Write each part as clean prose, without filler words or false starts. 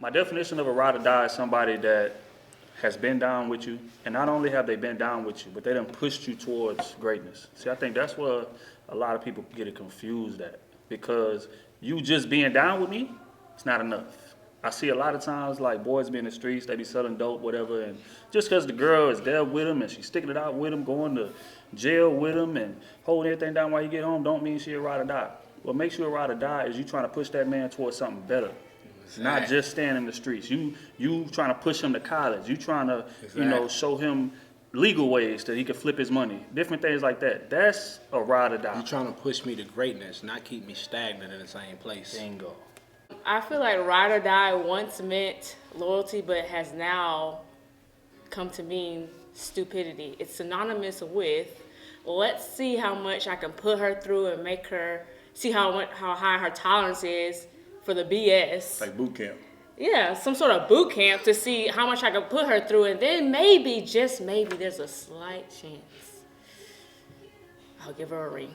My definition of a ride or die is somebody that has been down with you, and not only have they been down with you, but they done pushed you towards greatness. See, I think that's where a lot of people get it confused at, because you just being down with me, it's not enough. I see a lot of times like boys be in the streets, they be selling dope, whatever, and just because the girl is there with him and she's sticking it out with him, going to jail with him and holding everything down while you get home, don't mean she a ride or die. What makes you a ride or die is you trying to push that man towards something better. Not just staying in the streets. You trying to push him to college. You trying to, show him legal ways that he can flip his money. Different things like that. That's a ride or die. You trying to push me to greatness, not keep me stagnant in the same place. Bingo. I feel like ride or die once meant loyalty, but has now come to mean stupidity. It's synonymous with, let's see how much I can put her through and make her see how high her tolerance is for the BS. Like boot camp. Yeah, some sort of boot camp to see how much I can put her through, and then maybe, just maybe, there's a slight chance I'll give her a ring.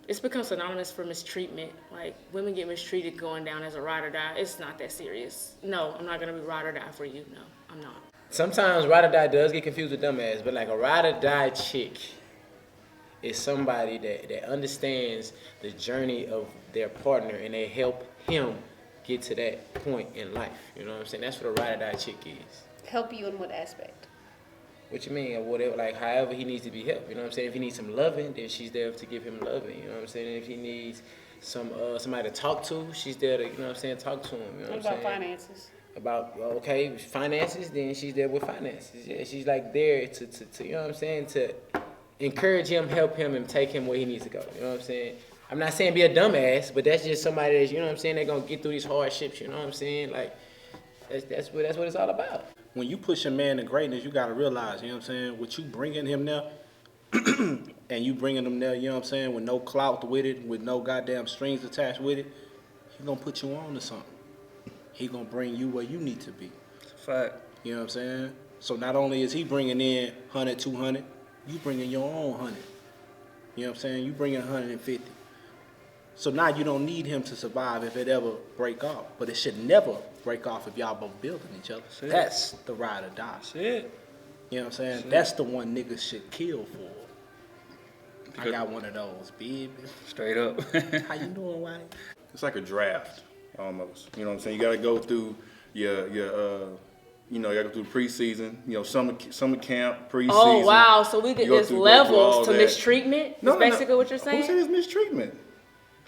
It's become synonymous for mistreatment. Like, women get mistreated going down as a ride or die. It's not that serious. No, I'm not going to be ride or die for you. No, I'm not. Sometimes ride or die does get confused with dumbass, but like a ride or die chick is somebody that understands the journey of their partner and they help him get to that point in life. You know what I'm saying? That's what a ride or die chick is. Help you in what aspect? What you mean? Whatever, like however he needs to be helped. You know what I'm saying? If he needs some loving, then she's there to give him loving. You know what I'm saying? If he needs somebody to talk to, she's there to, you know what I'm saying, talk to him. You know What what I'm about saying? finances? About finances, then she's there with finances. Yeah, she's like there to you know what I'm saying, to encourage him, help him, and take him where he needs to go. You know what I'm saying? I'm not saying be a dumbass, but that's just somebody that's, you know what I'm saying, they're gonna get through these hardships. You know what I'm saying? Like that's what it's all about. When you push a man to greatness, you gotta realize, you know what I'm saying, what you bringing him there, and you bringing him there, you know what I'm saying, with no clout with it, with no goddamn strings attached with it, he gonna put you on to something. He gonna bring you where you need to be. It's a fact. You know what I'm saying? So not only is he bringing in 100, 200, you bringing your own 100. You know what I'm saying? You bringing 150. So now you don't need him to survive if it ever break off. But it should never break off if y'all both building each other. That's the ride or die. That's it. You know what I'm saying? That's the one niggas should kill for. I got one of those, baby. Straight up. How you doing, Whitey? It's like a draft, almost. You know what I'm saying? You got to go through your you know, you got to go through preseason, you know, summer camp, preseason. Oh, wow. So there's levels to that. mistreatment? That's basically what you're saying? Who said it's mistreatment?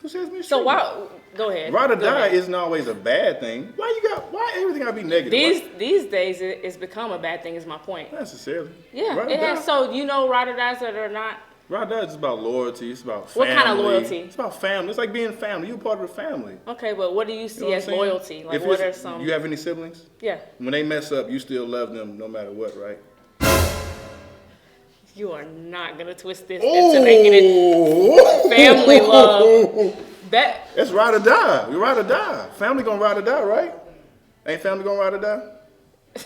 Who says mistreatment? So why? Go ahead. Ride or Go die ahead. isn't always a bad thing. Why everything gotta be negative? These days it's become a bad thing. Is my point. Not necessarily. Yeah, Ride or it has. die- So you know, ride or dies that are not. Ride or die is just about loyalty. It's about What family. kind of loyalty? It's about family. It's like being family. You're part of the family. Okay, but what do you You see know what as I'm saying? loyalty? Like, If what it's- are some? You have any siblings? Yeah, When they mess up, you still love them no matter what, right? you are not gonna twist this into making it family love. That's ride or die. You ride or die. Family gonna ride or die, right? Ain't family gonna ride or die?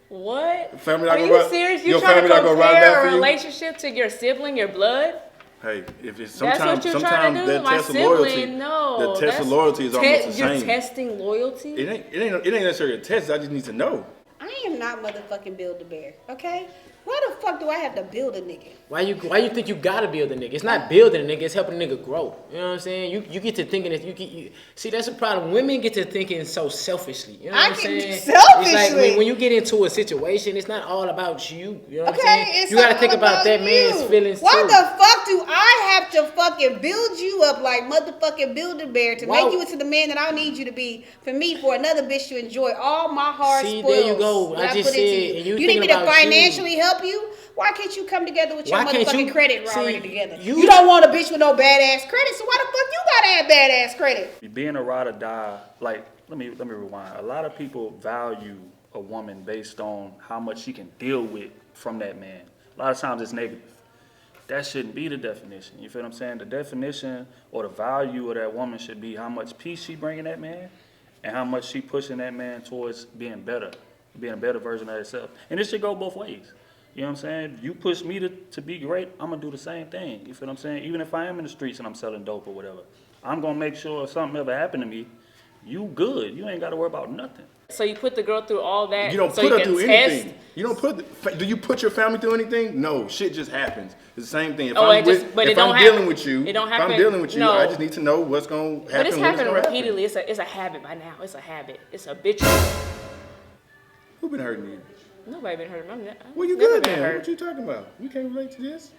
What? Family not Are gonna you ride- serious? your You trying to family not gonna ride that compare for a you? relationship to your sibling, your blood? Hey, if it's That's sometimes what you're trying to do. that My test of loyalty, sibling, no. the test of loyalty is almost the You're same. testing loyalty. It ain't necessarily a test. I just need to know. I am not motherfucking Build a Bear, okay? Why the fuck do I have to build a nigga? Why you think you gotta build a nigga? It's not building a nigga, it's helping a nigga grow. You know what I'm saying? You get to thinking that you see, that's a problem. Women get to thinking so selfishly. You know what I'm saying? Selfishly. It's like when you get into a situation, it's not all about you. You know what I'm Okay, saying? it's You gotta not think all about that man's you. feelings Why too. the fuck do I have to fucking build you up like motherfucking Build-A-Bear to Why- make you into the man that I need you to be for me, for another bitch to enjoy all my hard See, spoils there you go. that I just put into said, you. and you You need me to thinking about you. financially help you? Why can't you come together with your Why can't motherfucking you- credit see, already together? you- You don't want a bitch with no badass credit, so why the fuck you gotta have badass credit? Being a ride or die, like, let me rewind. A lot of people value a woman based on how much she can deal with from that man. A lot of times it's negative. That shouldn't be the definition. You feel what I'm saying? The definition or the value of that woman should be how much peace she bringing that man and how much she pushing that man towards being better, being a better version of herself. And it should go both ways. You know what I'm saying? You push me to be great, I'm going to do the same thing. You feel what I'm saying? Even if I am in the streets and I'm selling dope or whatever, I'm going to make sure if something ever happened to me, you good. You ain't got to worry about nothing. So you put the girl through all that. You don't so put you her can through test. anything. You don't put. Do you put your family through anything? No, shit just happens. It's the same thing. If Oh, I'm, it just- with, but it if don't I'm happen- dealing with you, it don't if happen- I'm dealing with you, no. I just need to know what's gonna happen. But it's when happened gonna repeatedly. Happen. It's a habit by now. It's a habit. It's habitual. Who been hurting you? Nobody been hurt. Well, you never good been then. hurt. What you talking about? You can't relate to this.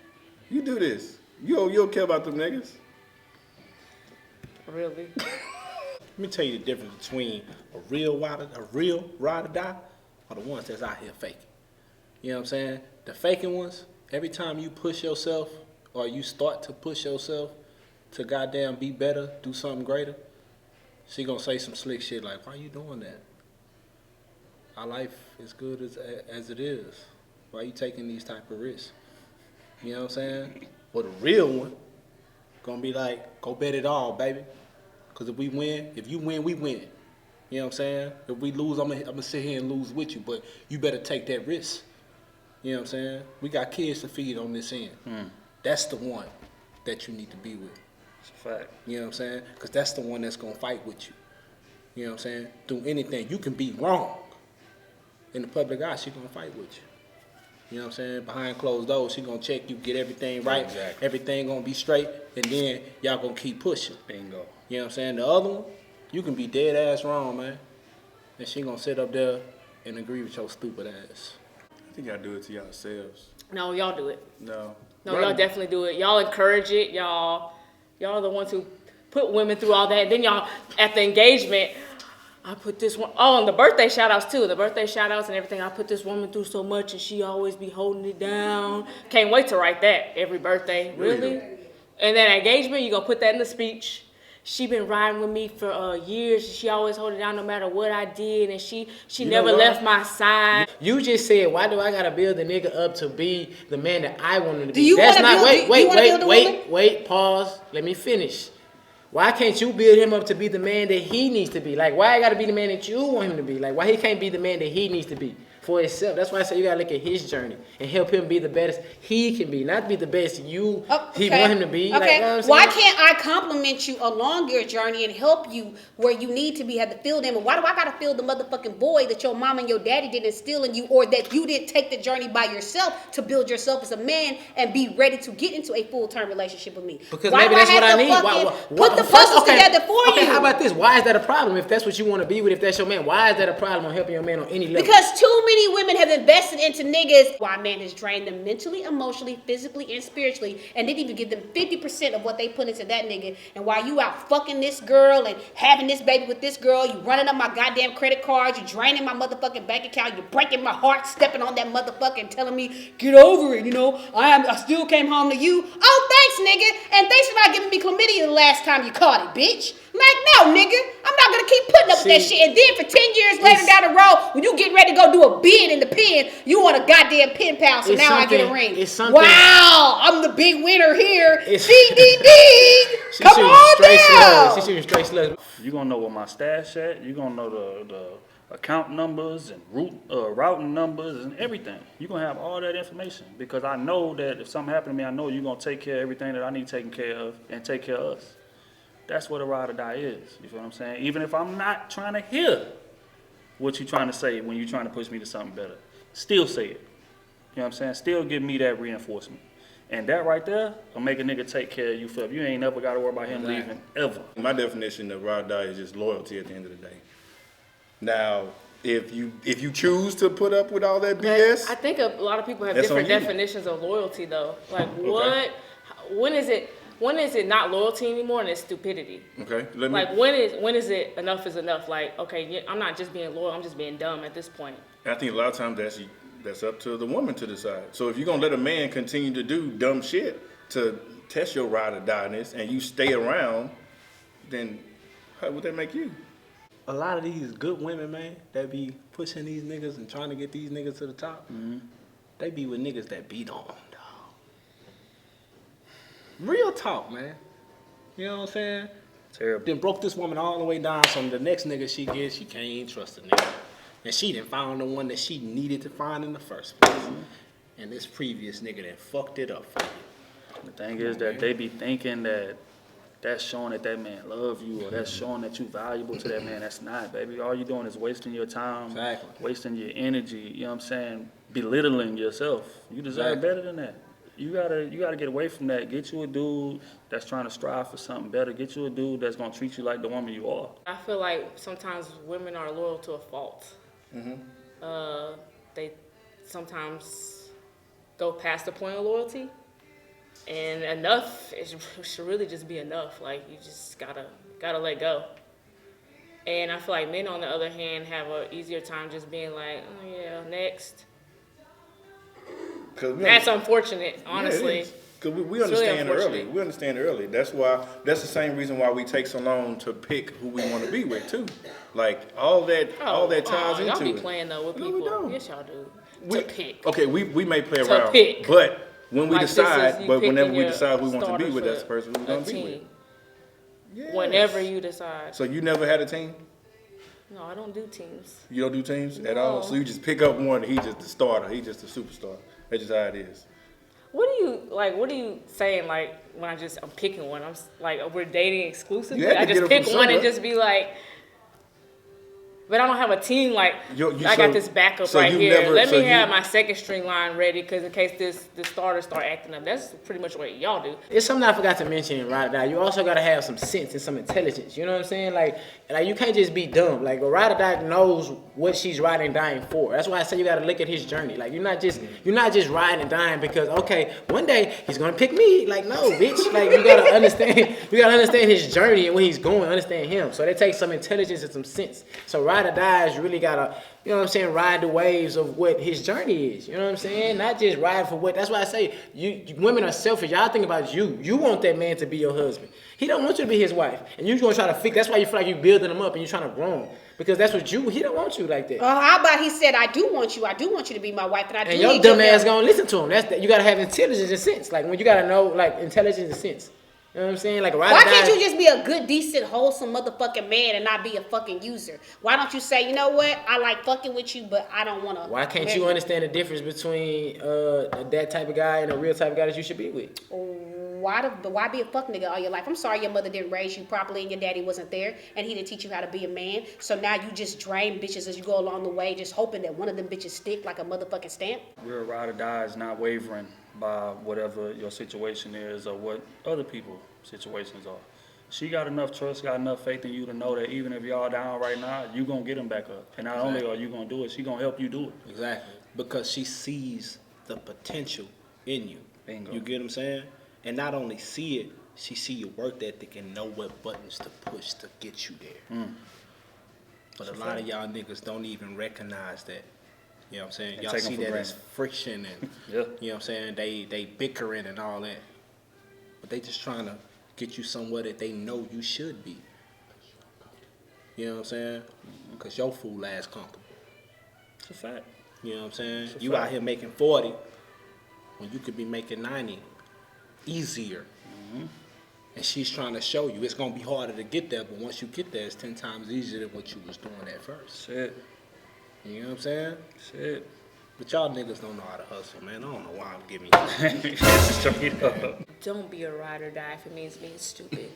You do this. You don't care about them niggas. Really? Let me tell you the difference between a real ride or die, or the ones that's out here faking. You know what I'm saying? The faking ones, every time you push yourself or you start to push yourself to goddamn be better, do something greater, she gonna say some slick shit like, why you doing that? Our life is good as it is. Why you taking these type of risks? You know what I'm saying? But the real one gonna be like, go bet it all, baby. Cause if you win, we win. You know what I'm saying? If we lose, I'm gonna sit here and lose with you. But you better take that risk. You know what I'm saying? We got kids to feed on this end. That's the one that you need to be with. It's a fact. You know what I'm saying? Cause that's the one that's gonna fight with you. You know what I'm saying? Do anything. You can be wrong. In the public eye, she gonna fight with you. You know what I'm saying? Behind closed doors, she gonna check you, get everything right. Exactly. Everything gonna be straight, and then y'all gonna keep pushing. Bingo. You know what I'm saying? The other one, you can be dead ass wrong, man. And she gonna sit up there and agree with your stupid ass. I think y'all do it to yourselves. No, y'all do it. No. No, y'all definitely do it. Y'all encourage it. Y'all are the ones who put women through all that. Then y'all, at the engagement, I put this one, oh, and the birthday shout outs too. The birthday shout outs and everything. I put this woman through so much and she always be holding it down. Can't wait to write that every birthday. Really? And then engagement, you gonna put that in the speech. She been riding with me for years. She always hold it down no matter what I did, and she never left my side. You just said, why do I gotta build the nigga up to be the man that I want him to be? Do you That's wanna not. build- do you wanna build a woman? Wait. Pause. Let me finish. Why can't you build him up to be the man that he needs to be? Like, why I gotta be the man that you want him to be? Like, why he can't be the man that he needs to be for himself? That's why I say you gotta look at his journey and help him be the best he can be, not be the best he want him to be. Okay. Like, you know what I'm Why saying? can't I compliment you along your journey and help you where you need to be, have to feel them? And why do I gotta feel the motherfucking void that your mom and your daddy didn't instill in you, or that you didn't take the journey by yourself to build yourself as a man and be ready to get into a full-term relationship with me? Because why maybe do that's what I have to need. fucking put the puzzles together for you? Okay, how about this? Why is that a problem? If that's what you want to be with, if that's your man, why is that a problem on helping your man on any level? Because too many women have invested into niggas. Why man has drained them mentally, emotionally, physically, and spiritually, and didn't even give them 50% of what they put into that nigga. And while you out fucking this girl and having this baby with this girl, you running up my goddamn credit cards, you draining my motherfucking bank account, you breaking my heart, stepping on that motherfucker and telling me, get over it, you know, I still came home to you. Oh, thanks, nigga. And thanks for not giving me chlamydia the last time you caught it, bitch. Like, no, nigga. I'm not gonna keep putting up with that shit. And then for 10 years later down the road, when you get ready to go do a bid in the pen, you want a goddamn pen pal, so It's now I get a something- ring. it's something- Wow, I'm the big winner here. It's- CDD. She Come shooting on straight down. slugs. She shooting straight slugs. You gonna know where my stash at. You gonna know the account numbers and routing numbers and everything. You gonna have all that information because I know that if something happened to me, I know you gonna take care of everything that I need taken care of and take care of us. That's what a ride or die is. You feel what I'm saying? Even if I'm not trying to hear what you trying to say when you trying to push me to something better, still say it. You know what I'm saying? Still give me that reinforcement. And that right there will make a nigga take care of you for you ain't never got to worry about him leaving ever. My definition of ride or die is just loyalty at the end of the day. Now, if you choose to put up with all that BS, I think a lot of people have That's different on you. definitions of loyalty, though. Like, when is it not loyalty anymore and it's stupidity? okay, Like, when is it enough is enough? Like, okay, yeah, I'm not just being loyal, I'm just being dumb at this point. I think a lot of times that's up to the woman to decide. So if you're gonna let a man continue to do dumb shit to test your ride or die-ness and you stay around, then how would that make you? A lot of these good women, man, that be pushing these niggas and trying to get these niggas to the top, they be with niggas that beat on them, dog. Real talk, man. You know what I'm saying? Terrible. Then broke this woman all the way down, so the next nigga she gets, she can't even trust the nigga. And she done found the one that she needed to find in the first place. And this previous nigga that fucked it up for you. The thing is that they be thinking that that's showing that that man love you, or that's showing that you valuable to that man. That's not, baby. All you're doing is wasting your time, Exactly. wasting your energy, you know what I'm saying? Belittling yourself. You deserve Exactly. better than that. You gotta get away from that. Get you a dude that's trying to strive for something better. Get you a dude that's gonna treat you like the woman you are. I feel like sometimes women are loyal to a fault. They sometimes go past the point of loyalty, and enough it should really just be enough. Like you just gotta let go. And I feel like men, on the other hand, have an easier time just being like, oh yeah, next. That's unfortunate, honestly. Because we It's really understand early. unfortunate. We understand early. That's the same reason why we take so long to pick who we want to be with too. Like all that ties y'all into be it. playing though with No, we people. don't. Yes, y'all do. We- To pick. Okay, we may play To around, pick. but when we Like, this decide, is you but whenever picking we your decide who we want to be starters with, for that's the person we're a gonna be with. team. Yes. Whenever you decide. So you never had a team? No, I don't do teams. You don't do teams at all? No. So you just pick up one, he just the starter, he just the superstar. That's just how it is. What are you saying, like, when I'm picking one? Like, we're dating exclusively? You had to I just get 'em pick from one and somewhere. just be like, but I don't have a team, like, I So- got this backup so right you here. never- Let so me have you- my second string line ready, because in case the starter start acting up. That's pretty much what y'all do. It's something I forgot to mention in ride or die. You also gotta have some sense and some intelligence. You know what I'm saying? Like you can't just be dumb. Like a ride or die knows what she's riding and dying for. That's why I say you gotta look at his journey. Like you're not just riding and dying because okay, one day he's gonna pick me. Like no, bitch. Like you gotta understand. You gotta understand his journey and where he's going. Understand him. So that takes some intelligence and some sense. So ride or die is really gotta, you know what I'm saying, ride the waves of what his journey is. You know what I'm saying? Not just ride for what. That's why I say you women are selfish. Y'all think about you. You want that man to be your husband. He don't want you to be his wife, and you're gonna try to fix. That's why you feel like you're building him up and you're trying to grow him because that's what he don't want you like that. How about he said, I do want you to be my wife, and I do And your need dumb your ass help. gonna listen to him. You gotta have intelligence and sense. Like when you gotta know like intelligence and sense. You know what I'm saying? Like ride Why or die. can't you just be a good, decent, wholesome motherfucking man and not be a fucking user? Why don't you say, you know what? I like fucking with you, but I don't want to. Why can't you understand the difference between that type of guy and a real type of guy that you should be with? Why be a fuck nigga all your life? I'm sorry your mother didn't raise you properly and your daddy wasn't there and he didn't teach you how to be a man. So now you just drain bitches as you go along the way, just hoping that one of them bitches stick like a motherfucking stamp. Real ride or die is not wavering by whatever your situation is or what other people's situations are. She got enough trust, got enough faith in you to know that even if y'all down right now, you gonna get them back up. And not only are you gonna do it, she gonna help you do it. Exactly. Because she sees the potential in you. Bingo. You get what I'm saying? And not only see it, she see your work ethic and know what buttons to push to get you there. But a lot of y'all niggas don't even recognize that. You know what I'm saying? They Y'all take 'em see for that as granted. friction and Yeah. you know what I'm saying? They bickering and all that. But they just trying to get you somewhere that they know you should be. You know what I'm saying? Because your fool ass comfortable. It's a fact. You know what I'm saying? It's a You fact. out here making 40 when you could be making 90 easier. And she's trying to show you it's gonna be harder to get there, but once you get there, it's 10 times easier than what you was doing at first. That's it. You know what I'm saying? That's it. But y'all niggas don't know how to hustle, man. I don't know why I'm giving you. Straight up. Don't be a ride or die if it means being stupid.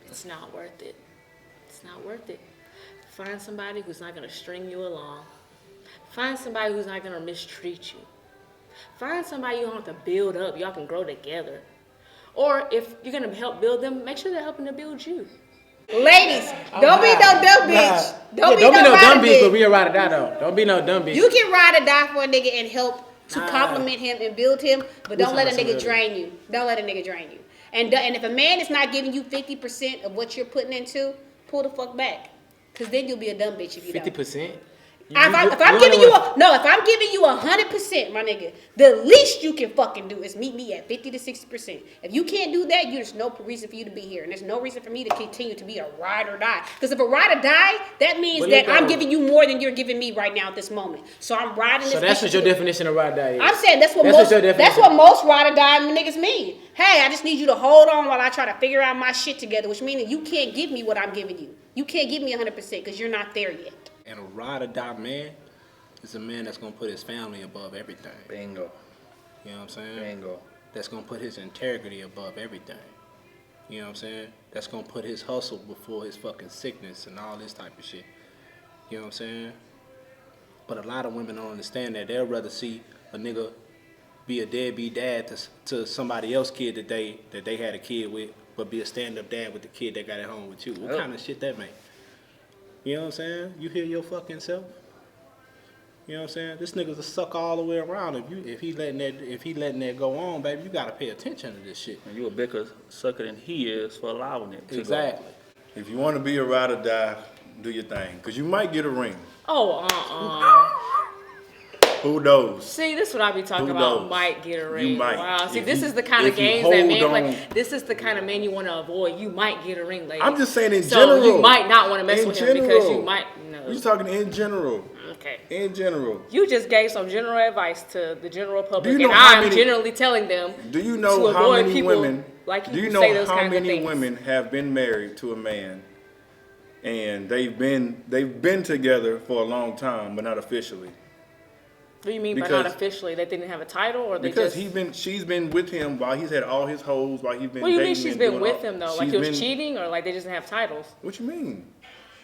It's not worth it. It's not worth it. Find somebody who's not gonna string you along. Find somebody who's not gonna mistreat you. Find somebody you don't have to build up. Y'all can grow together. Or if you're gonna help build them, make sure they're helping to build you. Ladies, don't be no dumb bitch. Don't be no no dumb ride bitch, but bitch. be a ride or die though. Don't be no dumb bitch. You can ride or die for a nigga and help to Nah. compliment him and build him, but don't let a talking nigga about drain you. Don't let a nigga drain you. And if a man is not giving you 50% of what you're putting into, pull the fuck back. Cause then you'll be a dumb bitch if you don't. 50%. If I'm giving you 100%, my nigga, the least you can fucking do is meet me at 50 to 60%. If you can't do that, there's no reason for you to be here, and there's no reason for me to continue to be a ride or die. Because if a ride or die, that means But that look, I'm though. giving you more than you're giving me right now at this moment. So I'm riding this. So that's bitch what your to the- definition of ride or die is. I'm saying that's what That's most what your that's definition what most ride or die niggas mean. Hey, I just need you to hold on while I try to figure out my shit together, which means that you can't give me what I'm giving you. You can't give me 100% because you're not there yet. And a ride or die man is a man that's gonna put his family above everything. Bingo. You know what I'm saying? Bingo. That's gonna put his integrity above everything. You know what I'm saying? That's gonna put his hustle before his fucking sickness and all this type of shit. You know what I'm saying? But a lot of women don't understand that. They'll rather see a nigga be a deadbeat dad to somebody else's kid that they had a kid with, but be a stand-up dad with the kid that got at home with you. What kind of shit that make? You know what I'm saying? You hear your fucking self? You know what I'm saying? This nigga's a sucker all the way around. If he letting that go on, baby, you gotta pay attention to this shit. And you a bigger sucker than he is for allowing it to Exactly. If you want to be a ride or die, do your thing, cause you might get a ring. Oh, Who knows? See, this is what I be talking Who about. knows? Might get a ring. You might. Wow. See, If this you- is the kind of if you games that hold men on- like. This is the kind of man you want to avoid. You might get a ring, lady. I'm just saying in so general. you might not want to mess In with him because you general. might. No. We're talking in general. Okay. In general. You just gave some general advice to the general public, Do you know and how I'm many- generally telling them. Do you know to how avoid many people women? like you do you who know say those how kinds of many things. women have been married to a man, and they've been together for a long time, but not officially? What do you mean by Because- not officially? They didn't have a title, or they Because just? she's been with him while he's had all his hoes, while he's been. What do you mean dating she's and been doing with all- him though? Like she's he was been- cheating, or like they just didn't have titles? What you mean?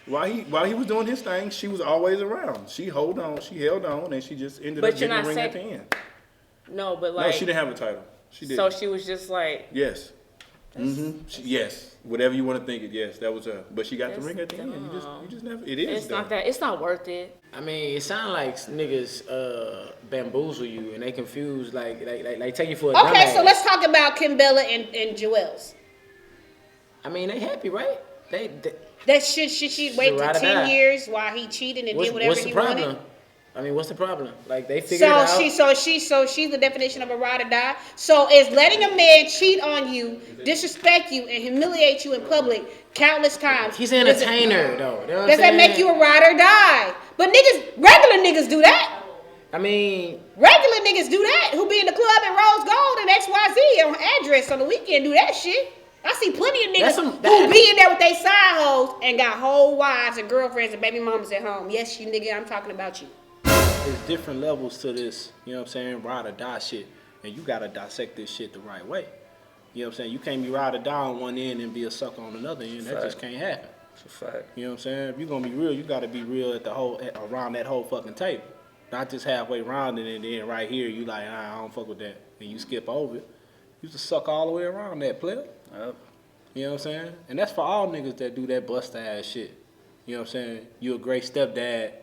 While he was doing his thing, she was always around. She held on, and she just ended But up you're getting a not ring at saying- the end. No, but No, like. she didn't have a title. She did. So she was just like. Yes. Yes. Whatever you want to think it. Yes, that was her. But she got the That's ring at the end. You just never. It is. It's not that. It's not worth it. I mean, it sounds like niggas bamboozle you and they confuse like take you for a Okay, dumbass. so let's talk about Kim Bella and Joel's. I mean, they happy, right? They That should she wait till ride or 10 die. years while he cheated and did whatever what's the he problem? wanted? I mean, what's the problem? Like they figured it out. So she's the definition of a ride or die. So is letting a man cheat on you, disrespect you, and humiliate you in public countless times. He's an entertainer, though. You know what I'm Does that saying? make you a ride or die? But regular niggas do that. I mean, Regular niggas do that. Who be in the club in Rose Gold and XYZ on address on the weekend do that shit. I see plenty of niggas who be in there with their side hoes and got whole wives and girlfriends and baby mamas at home. Yes, you nigga, I'm talking about you. There's different levels to this, you know what I'm saying, ride or die shit. And you gotta dissect this shit the right way. You know what I'm saying? You can't be ride or die on one end and be a sucker on another end. That just can't happen. It's a fact. You know what I'm saying? If you're gonna be real, you gotta be real around that whole fucking table. Not just halfway around it and then right here you like, I don't fuck with that. And you skip over it. You just suck all the way around that player. Yep. You know what I'm saying? And that's for all niggas that do that bust ass shit. You know what I'm saying? You a great stepdad,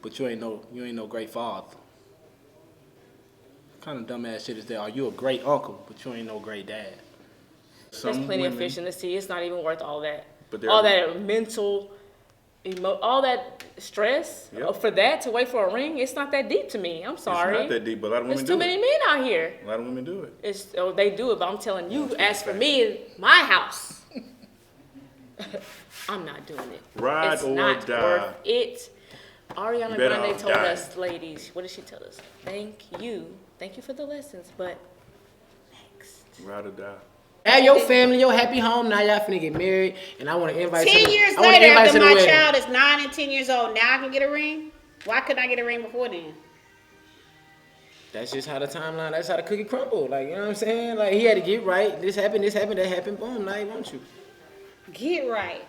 but you ain't no great father. What kind of dumbass shit is that? Are you a great uncle, but you ain't no great dad? There's plenty of fish in the sea. It's not even worth all that. But there all are- that mental, all that stress Yep. for that to wait for a ring. It's not that deep to me. I'm sorry. It's not that deep, but a lot of women There's do too many it. men out here. A lot of women do it. They do it, but I'm telling you, as for me in my house, I'm not doing it. Ride it's or not die. worth it. Ariana better Grande off told dying. us, ladies, what did she tell us? Thank you for the lessons, but next. Ride or die. have your family, your happy home. Now y'all finna get married, and I want to invite. 10 years I wanna later, invite after to the my wedding. child is 9 and 10 years old, now I can get a ring? Why couldn't I get a ring before then? That's just how the timeline. That's how the cookie crumbled. Like you know what I'm saying? Like he had to get right. This happened. That happened. Boom. Now he wants you. Get right.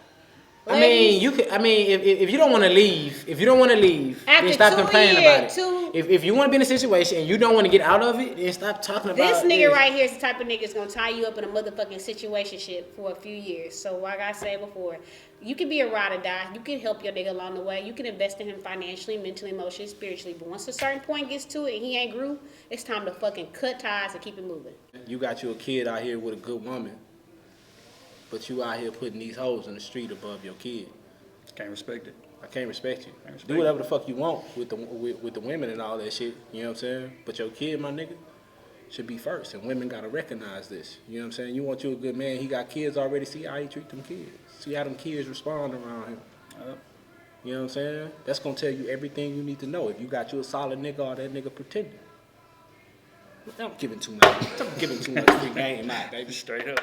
I mean, you could. I mean, if you don't want to leave, After then stop 2 complaining years, about it. If you want to be in a situation and you don't want to get out of it, then stop talking about This nigga this. right here is the type of nigga that's gonna tie you up in a motherfucking situationship for a few years. So like I said before, you can be a ride or die. You can help your nigga along the way. You can invest in him financially, mentally, emotionally, spiritually. But once a certain point gets to it and he ain't grew, it's time to fucking cut ties and keep it moving. You got you a kid out here with a good woman, but you out here putting these hoes in the street above your kid. Can't respect it. I can't respect you. Can't respect Do whatever the fuck you want with the women and all that shit. You know what I'm saying? But your kid, my nigga, should be first, and women gotta recognize this. You know what I'm saying? You want you a good man. He got kids already. See how he treat them kids. See how them kids respond around him. You know what I'm saying? That's gonna tell you everything you need to know. If you got you a solid nigga or that nigga pretending. I'm giving too much. I'm giving too much free game out, baby. Straight up.